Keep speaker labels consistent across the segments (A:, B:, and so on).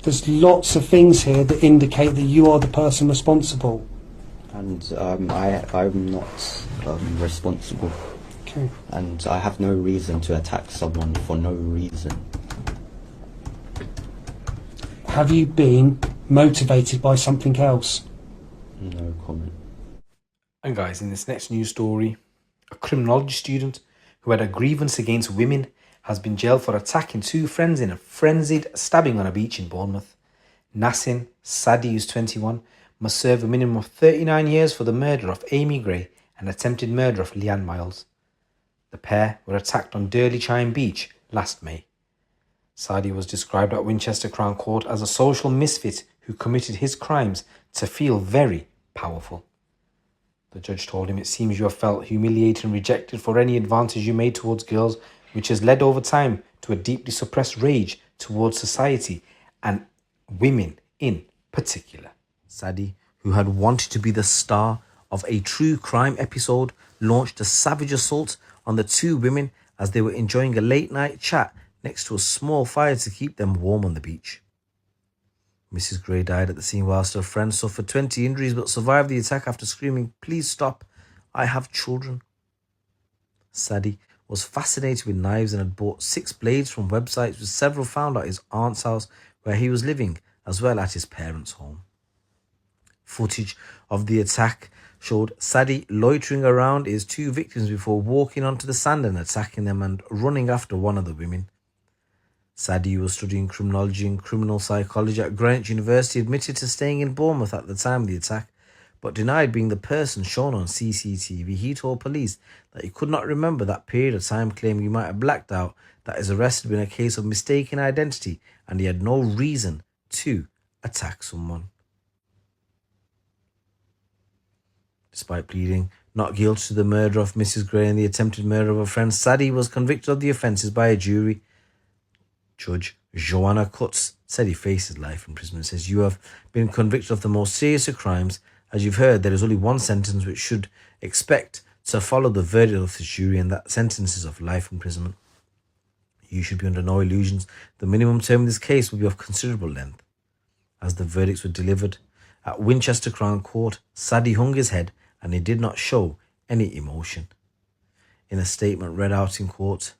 A: There's lots of things here that indicate that you are the person responsible.
B: And I'm not responsible.
A: Okay.
B: And I have no reason to attack someone for no reason.
A: Have you been motivated by something else?
B: No comment.
C: And guys, in this next news story, a criminology student who had a grievance against women has been jailed for attacking two friends in a frenzied stabbing on a beach in Bournemouth. Nasen Saadi, who's 21, must serve a minimum of 39 years for the murder of Amie Gray and attempted murder of Leanne Miles. The pair were attacked on Durley Chine Beach last May. Saadi was described at Winchester Crown Court as a social misfit who committed his crimes to feel very powerful. The judge told him, "It seems you have felt humiliated and rejected for any advantage you made towards girls, which has led over time to a deeply suppressed rage towards society and women in particular." Saadi, who had wanted to be the star of a true crime episode, launched a savage assault on the two women as they were enjoying a late night chat next to a small fire to keep them warm on the beach. Mrs. Gray died at the scene whilst her friend suffered 20 injuries but survived the attack after screaming, "Please stop, I have children." Saadi was fascinated with knives and had bought 6 blades from websites, with several found at his aunt's house where he was living, as well as his parents' home. Footage of the attack showed Saadi loitering around his two victims before walking onto the sand and attacking them and running after one of the women. Saadi, was studying criminology and criminal psychology at Greenwich University, admitted to staying in Bournemouth at the time of the attack, but denied being the person shown on CCTV. He told police that he could not remember that period of time, claiming he might have blacked out, that his arrest had been a case of mistaken identity and he had no reason to attack someone. Despite pleading not guilty to the murder of Mrs. Gray and the attempted murder of a friend, Saadi was convicted of the offences by a jury. Judge Joanna Cutts said he faces life imprisonment. Says, "You have been convicted of the most serious of crimes. As you've heard, there is only one sentence which should expect to follow the verdict of the jury, and that sentence is of life imprisonment. You should be under no illusions. The minimum term in this case will be of considerable length." As the verdicts were delivered at Winchester Crown Court, Saadi hung his head and he did not show any emotion. In a statement read out in court,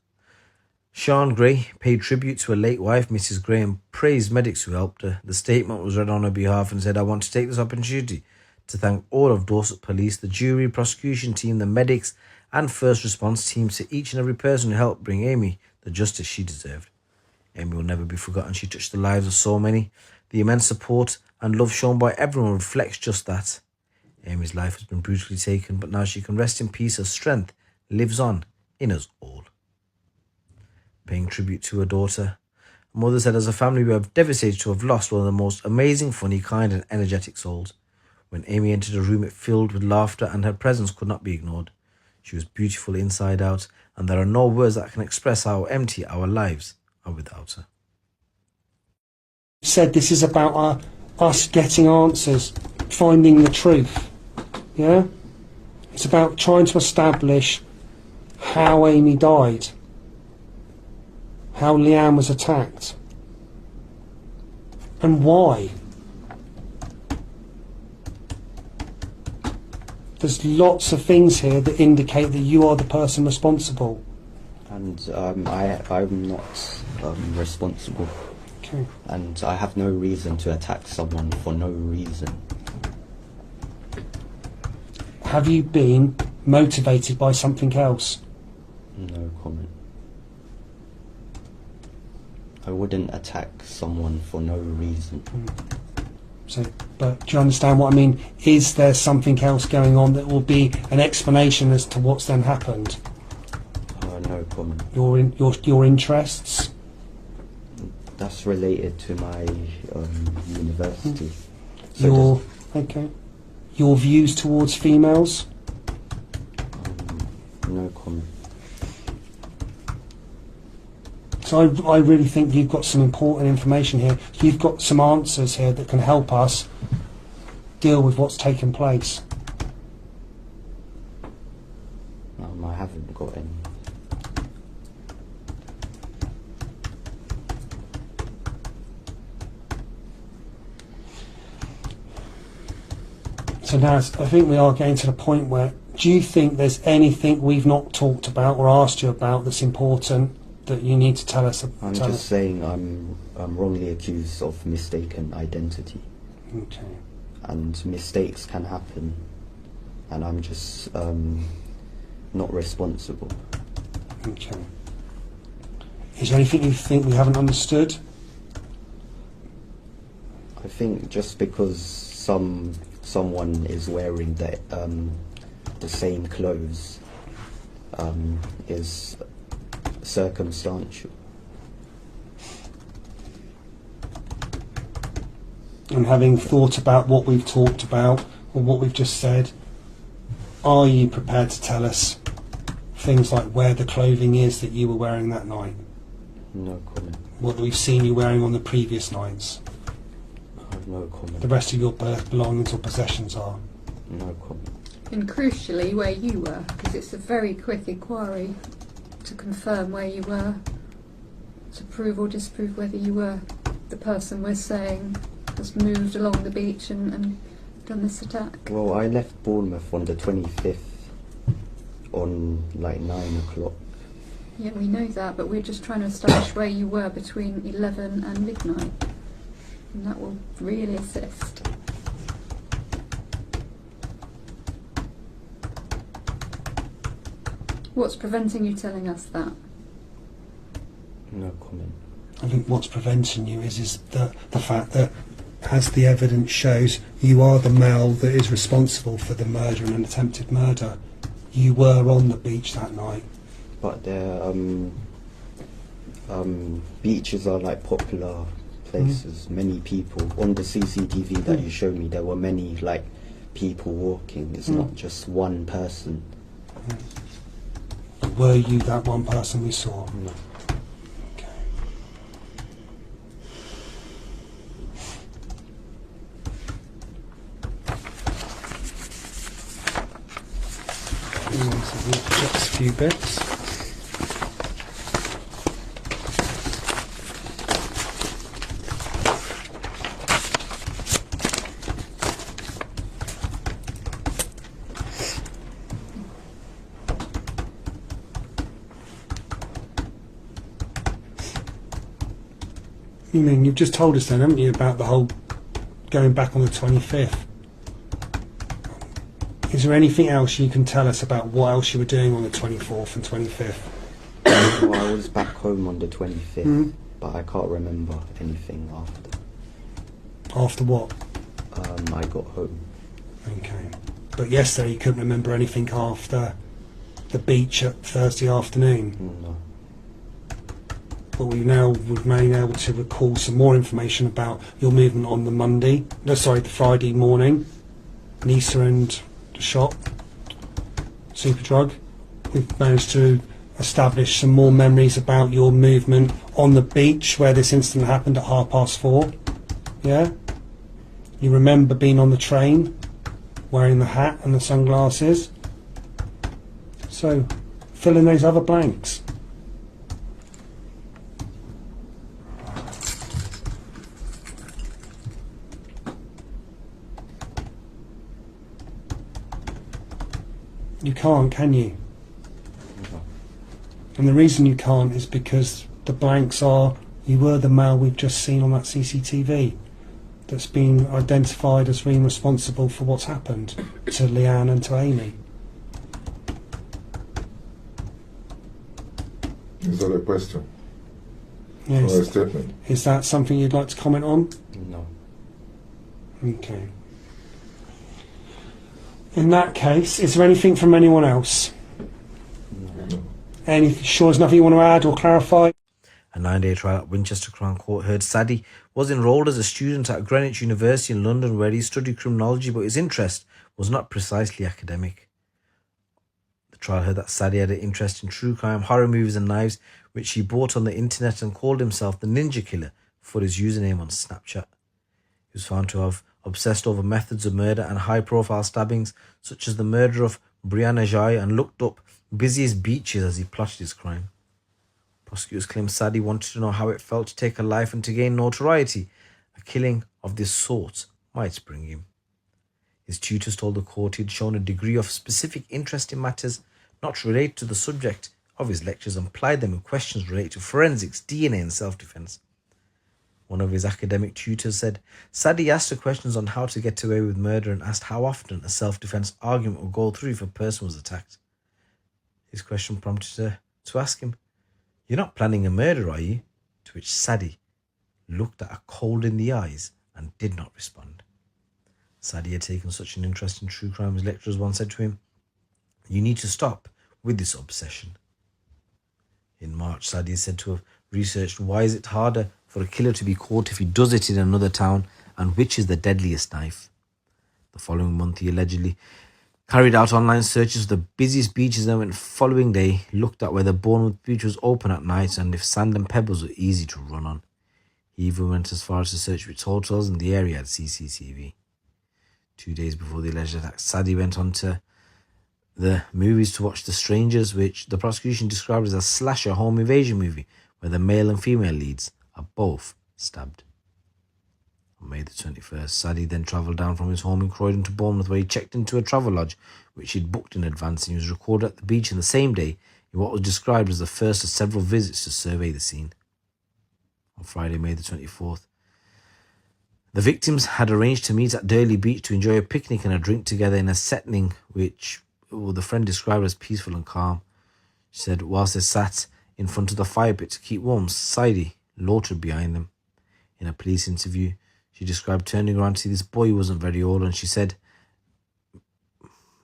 C: Sean Gray paid tribute to her late wife, Mrs. Gray, and praised medics who helped her. The statement was read on her behalf and said, "I want to take this opportunity to thank all of Dorset Police, the jury, prosecution team, the medics, and first response teams, to each and every person who helped bring Amie the justice she deserved. Amie will never be forgotten. She touched the lives of so many. The immense support and love shown by everyone reflects just that. Amie's life has been brutally taken, but now she can rest in peace. Her strength lives on in us all." Paying tribute to her daughter, her mother said, "As a family, we are devastated to have lost one of the most amazing, funny, kind, and energetic souls. When Amie entered a room, it filled with laughter, and her presence could not be ignored. She was beautiful inside out, and there are no words that can express how empty our lives are without her."
A: Said this is about us getting answers, finding the truth. Yeah? It's about trying to establish how Amie died, how Leanne was attacked, and why. There's lots of things here that indicate that you are the person responsible.
B: And I'm not responsible.
A: Okay.
B: And I have no reason to attack someone for no reason.
A: Have you been motivated by something else?
B: No comment. I wouldn't attack someone for no reason.
A: So, but do you understand what I mean? Is there something else going on that will be an explanation as to what's then happened?
B: No comment.
A: Your interests?
B: That's related to my university.
A: Okay. Your views towards females?
B: No comment.
A: So I really think you've got some important information here. You've got some answers here that can help us deal with what's taken place.
B: I haven't got any.
A: So now I think we are getting to the point where, do you think there's anything we've not talked about or asked you about that's important that you need to tell us?
B: I'm just saying I'm wrongly accused of mistaken identity.
A: Okay.
B: And mistakes can happen, and I'm just not responsible.
A: Okay. Is there anything you think we haven't understood?
B: I think just because someone is wearing the same clothes is circumstantial.
A: And having thought about what we've talked about or what we've just said, are you prepared to tell us things like where the clothing is that you were wearing that night?
B: No comment.
A: What we've seen you wearing on the previous nights?
B: No comment.
A: The rest of your belongings or possessions are?
B: No comment.
D: And crucially, where you were, because it's a very quick inquiry to confirm where you were, to prove or disprove whether you were the person we're saying has moved along the beach and done this attack.
B: Well, I left Bournemouth on the 25th on like 9 o'clock.
D: Yeah, we know that, but we're just trying to establish where you were between 11 and midnight. And that will really assist. What's preventing you telling us that?
B: No comment.
A: I think what's preventing you is the fact that, as the evidence shows, you are the male that is responsible for the murder and an attempted murder. You were on the beach that night.
B: But there, beaches are like popular places. Many people on the CCTV that you showed me, there were many like people walking. It's not just one person.
A: Were you that one person we saw?
B: No.
A: Okay. So just a few bits. You mean, you've just told us then, haven't you, about the whole going back on the 25th? Is there anything else you can tell us about what else you were doing on the 24th and 25th?
B: Well, I was back home on the 25th, but I can't remember anything after.
A: After what?
B: I got home.
A: Okay. But yesterday you couldn't remember anything after the beach at Thursday afternoon?
B: No.
A: But we've been able to recall some more information about your movement on the Friday morning, Nisa and the shop, Superdrug. We've managed to establish some more memories about your movement on the beach where this incident happened at 4:30. Yeah? You remember being on the train, wearing the hat and the sunglasses. So, fill in those other blanks. You can't, can you?
B: No.
A: And the reason you can't is because the blanks are, you were the male we've just seen on that CCTV that's been identified as being responsible for what's happened to Leanne and to Amie.
E: Is that a question?
A: Yes.
E: Or a statement?
A: Is that something you'd like to comment on?
B: No.
A: Okay. In that case, is there anything from anyone else?
E: No.
A: Sure there's nothing you want to add or clarify?
C: A 9-day trial at Winchester Crown Court heard Saadi was enrolled as a student at Greenwich University in London, where he studied criminology, but his interest was not precisely academic. The trial heard that Saadi had an interest in true crime, horror movies and knives, which he bought on the internet, and called himself the Ninja Killer for his username on Snapchat. He was found to have obsessed over methods of murder and high-profile stabbings, such as the murder of Brianna Jai, and looked up busiest beaches as he plotted his crime. Prosecutors claim Saadi wanted to know how it felt to take a life and to gain notoriety a killing of this sort might bring him. His tutors told the court he had shown a degree of specific interest in matters not related to the subject of his lectures and plied them with questions related to forensics, DNA and self-defense. One of his academic tutors said, Saadi asked her questions on how to get away with murder and asked how often a self-defense argument would go through if a person was attacked. His question prompted her to ask him, "You're not planning a murder, are you?" To which Saadi looked at her cold in the eyes and did not respond. Saadi had taken such an interest in true crime, his lecturers once said to him, "You need to stop with this obsession." In March, Saadi is said to have researched why is it harder for a killer to be caught if he does it in another town and which is the deadliest knife. The following month, he allegedly carried out online searches of the busiest beaches and the following day looked at whether Bournemouth beach was open at night and if sand and pebbles were easy to run on. He even went as far as to search which hotels in the area had CCTV. 2 days before the alleged attack, Saadi went on to the movies to watch The Strangers, which the prosecution described as a slasher home invasion movie where the male and female leads are both stabbed. On May the 21st, Saadi then travelled down from his home in Croydon to Bournemouth, where he checked into a travel lodge which he'd booked in advance, and he was recorded at the beach in the same day in what was described as the first of several visits to survey the scene. On Friday, May the 24th, the victims had arranged to meet at Durley Beach to enjoy a picnic and a drink together in a setting which the friend described as peaceful and calm. She said, whilst they sat in front of the fire pit to keep warm, Saadi loitered behind them. In a police interview, she described turning around to see this boy who wasn't very old, and she said,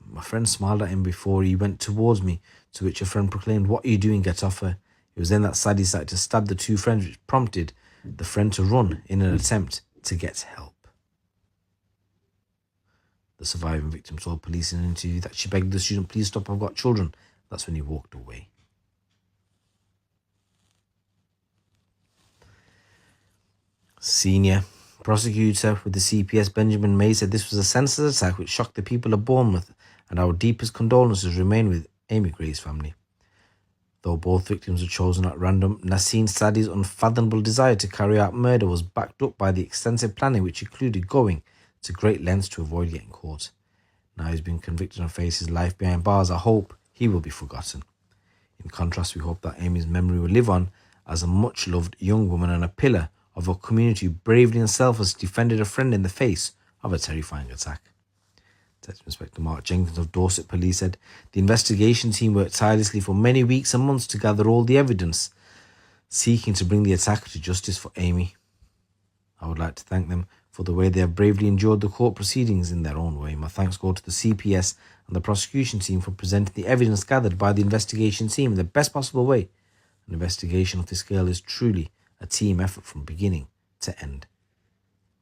C: "My friend smiled at him before he went towards me, to which a friend proclaimed, 'What are you doing? Get off her.' It was then that Saadi started to stab the two friends, which prompted the friend to run in an attempt to get help." The surviving victim told police in an interview that she begged the student, "Please stop, I've got children." That's when he walked away. Senior prosecutor with the CPS, Benjamin May, said this was a senseless attack which shocked the people of Bournemouth, and our deepest condolences remain with Amie Gray's family. Though both victims were chosen at random, Nasen Saadi's unfathomable desire to carry out murder was backed up by the extensive planning which included going to great lengths to avoid getting caught. Now he's been convicted and faces life behind bars. I hope he will be forgotten. In contrast, we hope that Amy's memory will live on as a much-loved young woman and a pillar of a community who bravely and selflessly defended a friend in the face of a terrifying attack. Detective Inspector Mark Jenkins of Dorset Police said, "The investigation team worked tirelessly for many weeks and months to gather all the evidence, seeking to bring the attacker to justice for Amie. I would like to thank them for the way they have bravely endured the court proceedings in their own way. My thanks go to the CPS and the prosecution team for presenting the evidence gathered by the investigation team in the best possible way. An investigation of this scale is truly a team effort from beginning to end.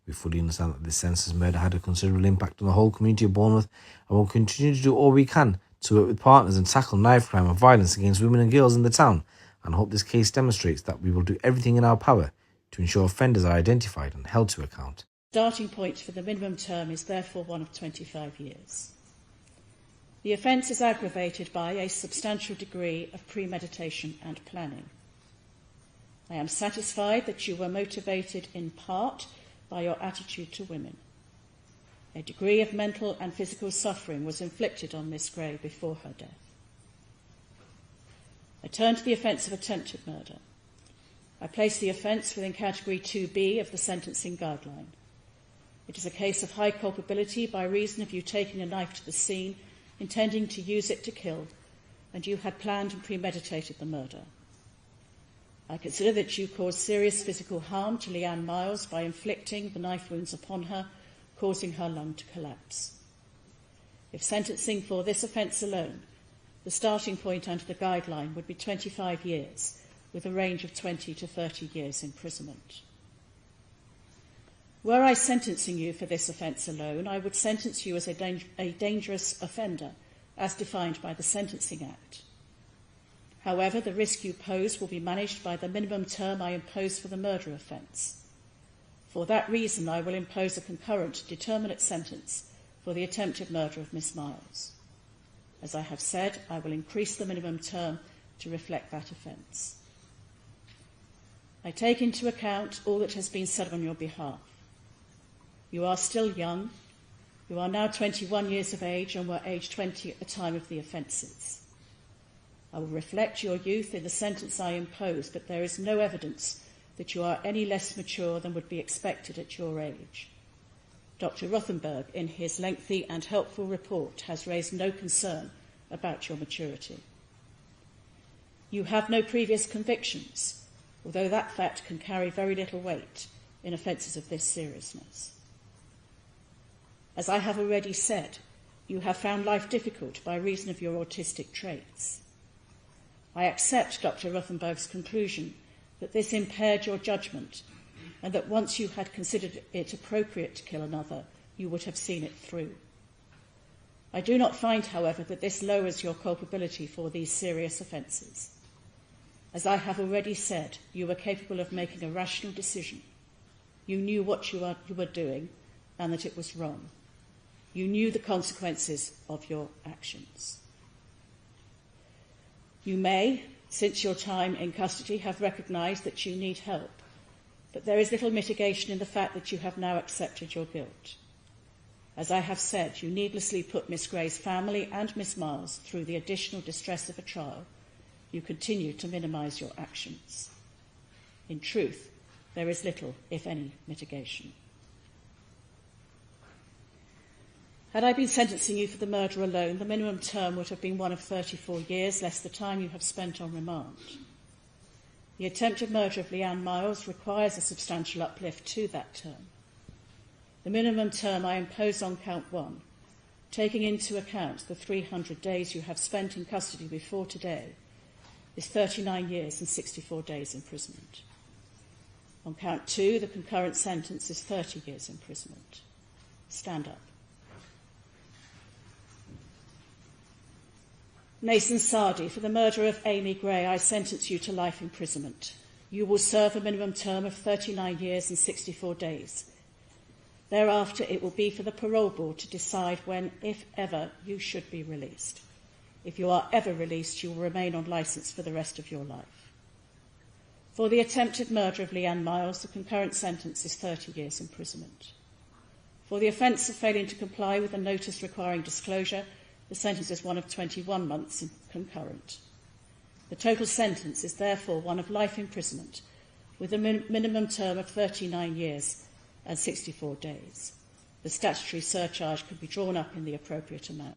C: We fully understand that this senseless murder had a considerable impact on the whole community of Bournemouth and will continue to do all we can to work with partners and tackle knife crime and violence against women and girls in the town, and hope this case demonstrates that we will do everything in our power to ensure offenders are identified and held to account."
F: Starting point for the minimum term is therefore one of 25 years. The offence is aggravated by a substantial degree of premeditation and planning. I am satisfied that you were motivated in part by your attitude to women. A degree of mental and physical suffering was inflicted on Miss Gray before her death. I turn to the offence of attempted murder. I place the offence within Category 2B of the sentencing guideline. It is a case of high culpability by reason of you taking a knife to the scene, intending to use it to kill, and you had planned and premeditated the murder. I consider that you caused serious physical harm to Leanne Miles by inflicting the knife wounds upon her, causing her lung to collapse. If sentencing for this offence alone, the starting point under the guideline would be 25 years, with a range of 20 to 30 years imprisonment. Were I sentencing you for this offence alone, I would sentence you as a dangerous offender, as defined by the Sentencing Act. However, the risk you pose will be managed by the minimum term I impose for the murder offence. For that reason, I will impose a concurrent, determinate sentence for the attempted murder of Miss Miles. As I have said, I will increase the minimum term to reflect that offence. I take into account all that has been said on your behalf. You are still young, You are now 21 years of age and were aged 20 at the time of the offences. I will reflect your youth in the sentence I impose, but there is no evidence that you are any less mature than would be expected at your age. Dr. Rothenberg, in his lengthy and helpful report, has raised no concern about your maturity. You have no previous convictions, although that fact can carry very little weight in offences of this seriousness. As I have already said, you have found life difficult by reason of your autistic traits. I accept Dr. Rothenberg's conclusion that this impaired your judgment and that once you had considered it appropriate to kill another, you would have seen it through. I do not find, however, that this lowers your culpability for these serious offences. As I have already said, you were capable of making a rational decision. You knew what you were doing and that it was wrong. You knew the consequences of your actions. You may, since your time in custody, have recognised that you need help, but there is little mitigation in the fact that you have now accepted your guilt. As I have said, you needlessly put Miss Gray's family and Miss Miles through the additional distress of a trial. You continue to minimise your actions. In truth, there is little, if any, mitigation. Had I been sentencing you for the murder alone, the minimum term would have been one of 34 years, less the time you have spent on remand. The attempted murder of Leanne Miles requires a substantial uplift to that term. The minimum term I impose on count 1, taking into account the 300 days you have spent in custody before today, is 39 years and 64 days imprisonment. On count 2, the concurrent sentence is 30 years imprisonment. Stand up. Nasen Saadi, for the murder of Amie Gray, I sentence you to life imprisonment. You will serve a minimum term of 39 years and 64 days. Thereafter, it will be for the parole board to decide when, if ever, you should be released. If you are ever released, you will remain on licence for the rest of your life. For the attempted murder of Leanne Miles, the concurrent sentence is 30 years imprisonment. For the offence of failing to comply with a notice requiring disclosure, the sentence is one of 21 months concurrent. The total sentence is therefore one of life imprisonment with a minimum term of 39 years and 64 days. The statutory surcharge could be drawn up in the appropriate amount.